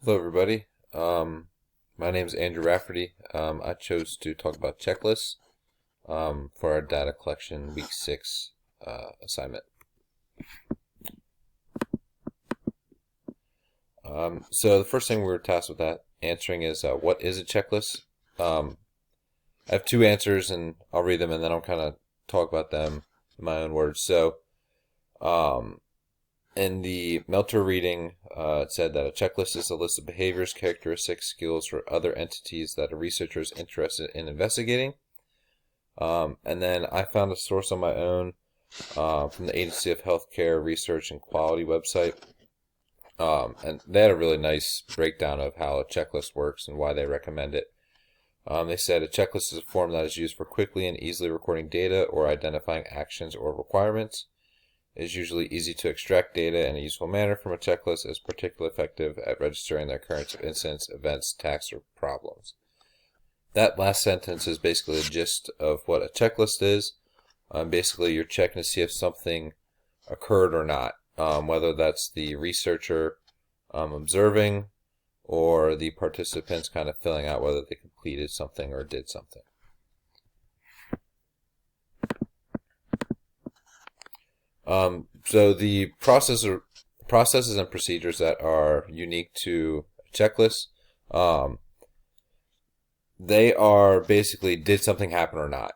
Hello, everybody. My name is Andrew Rafferty. I chose to talk about checklists for our data collection week 6 assignment. So the first thing we were tasked with answering is what is a checklist? I have two answers, and I'll read them, and then I'll kind of talk about them in my own words. So, in the Melter reading, it said that a checklist is a list of behaviors, characteristics, skills, or other entities that a researcher is interested in investigating. And then I found a source on my own from the Agency of Healthcare Research and Quality website. And they had a really nice breakdown of how a checklist works and why they recommend it. They said a checklist is a form that is used for quickly and easily recording data or identifying actions or requirements. It is usually easy to extract data in a useful manner from a checklist and is particularly effective at registering the occurrence of incidents, events, tasks, or problems. That last sentence is basically the gist of what a checklist is. Basically, you're checking to see if something occurred or not, whether that's the researcher observing or the participants kind of filling out whether they completed something or did something. So the processes and procedures that are unique to a checklist, they are basically did something happen or not.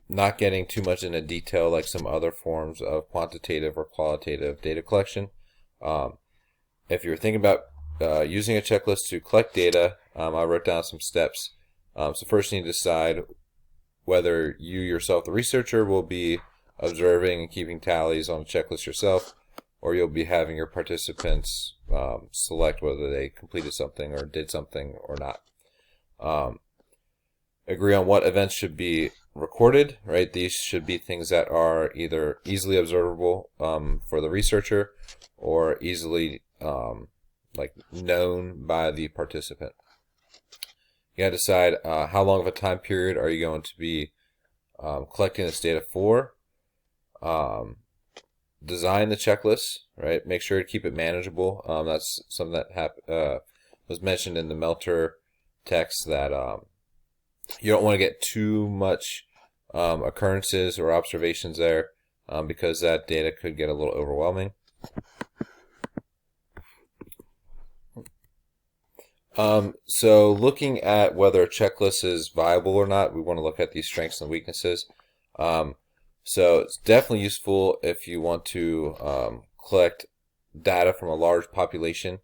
Not getting too much into detail like some other forms of quantitative or qualitative data collection. If you're thinking about using a checklist to collect data, I wrote down some steps. So first you need to decide whether you yourself, the researcher, will be observing and keeping tallies on a checklist yourself, or you'll be having your participants select whether they completed something or did something or not. Agree on what events should be recorded, right? These should be things that are either easily observable for the researcher or easily known by the participant. You got to decide how long of a time period are you going to be collecting this data for. Design the checklist, right? Make sure to keep it manageable. That's something that was mentioned in the Melter text, that you don't want to get too much occurrences or observations there because that data could get a little overwhelming. So looking at whether a checklist is viable or not, we want to look at these strengths and weaknesses. So it's definitely useful if you want to collect data from a large population.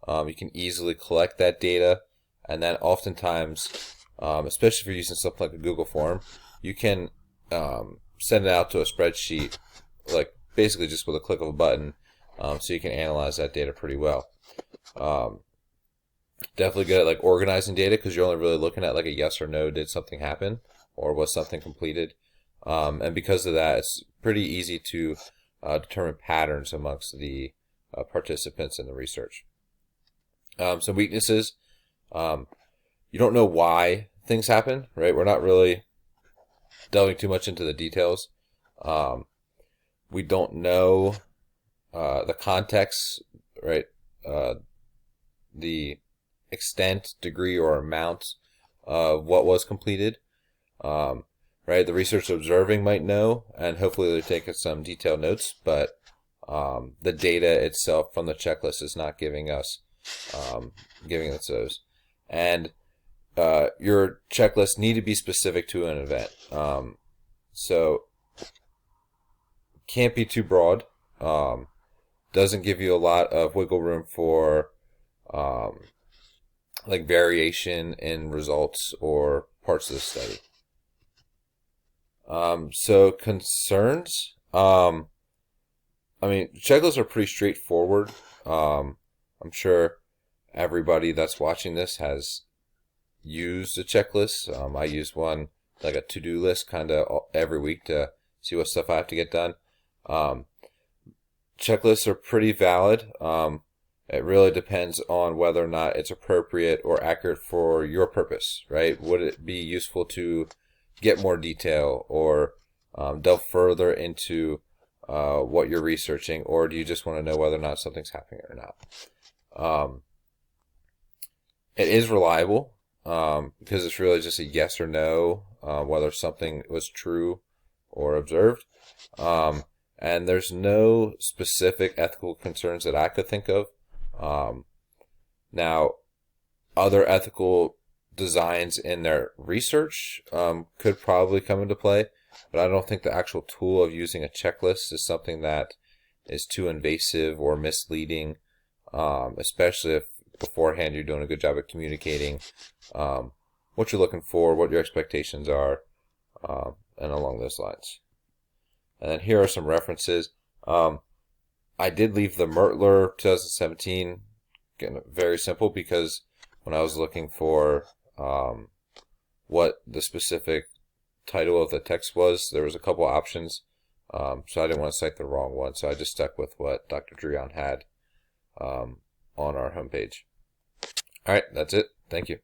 You can easily collect that data, and then oftentimes, especially if you're using something like a Google form, you can send it out to a spreadsheet, like basically just with a click of a button, so you can analyze that data pretty well. Definitely good at like organizing data because you're only really looking at like a yes or no, did something happen, or was something completed. And because of that, it's pretty easy to determine patterns amongst the participants in the research. Some weaknesses, you don't know why things happen, right? We're not really delving too much into the details. We don't know the context, right? The extent, degree, or amount of what was completed. Right, the researcher observing might know, and hopefully they're taking some detailed notes, but the data itself from the checklist is not giving us those. And your checklists need to be specific to an event. So can't be too broad. Doesn't give you a lot of wiggle room for like variation in results or parts of the study. So concerns, I mean, checklists are pretty straightforward. I'm sure everybody that's watching this has used a checklist. I use one, like a to-do list, kind of every week to see what stuff I have to get done. Checklists are pretty valid. It really depends on whether or not it's appropriate or accurate for your purpose, right? Would it be useful to get more detail or delve further into what you're researching, or do you just want to know whether or not something's happening or not? It is reliable because it's really just a yes or no whether something was true or observed. And there's no specific ethical concerns that I could think of. Now, other ethical designs in their research could probably come into play, but I don't think the actual tool of using a checklist is something that is too invasive or misleading, especially if beforehand you're doing a good job at communicating what you're looking for, what your expectations are, and along those lines. And then here are some references. I did leave the Mertler 2017, again, very simple, because when I was looking for what the specific title of the text was, there was a couple options, so I didn't want to cite the wrong one, so I just stuck with what Dr. Dreon had on our homepage. All right, that's it. Thank you.